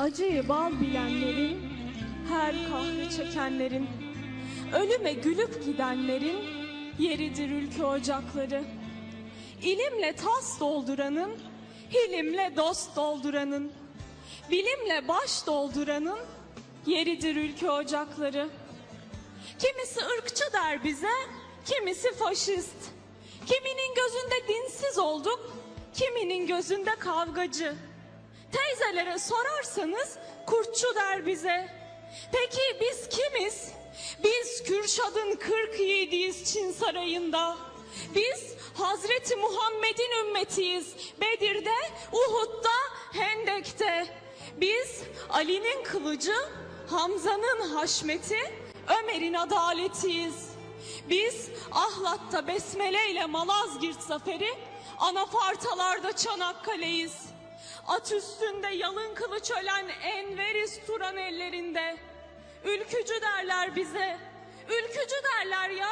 Acıyı bal bilenlerin, her kahrı çekenlerin, ölüme gülüp gidenlerin yeridir ülke ocakları. İlimle tas dolduranın, hilimle dost dolduranın, bilimle baş dolduranın yeridir ülke ocakları. Kimisi ırkçı der bize, kimisi faşist. Kiminin gözünde dinsiz olduk, kiminin gözünde kavgacı. Teyzelere sorarsanız kurtçu der bize. Peki biz kimiz? Biz Kürşad'ın 40 yiğidiyiz Çin sarayında. Biz Hazreti Muhammed'in ümmetiyiz. Bedir'de, Uhud'da, Hendek'te. Biz Ali'nin kılıcı, Hamza'nın haşmeti, Ömer'in adaletiyiz. Biz Ahlat'ta besmele ile Malazgirt zaferi, anafartalarda Çanakkale'yiz. At üstünde yalın kılıç ölen Enveriz Turan ellerinde. Ülkücü derler bize, ülkücü derler ya.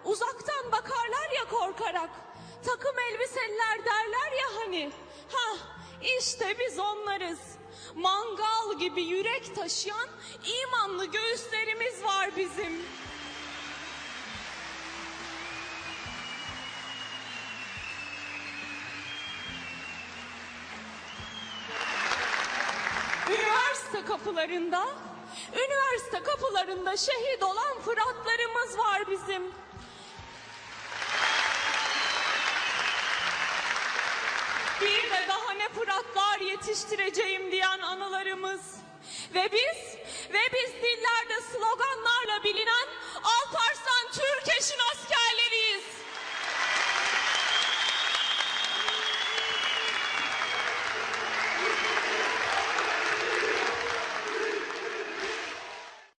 Uzaktan bakarlar ya korkarak. Takım elbiseliler derler ya hani. Hah, işte biz onlarız. Mangal gibi yürek taşıyan imanlı göğüslerimiz var bizim. Üniversite kapılarında şehit olan Fıratlarımız var bizim. Bir de daha ne Fıratlar yetiştireceğim diyen analarımız. Ve biz dillerde sloganlar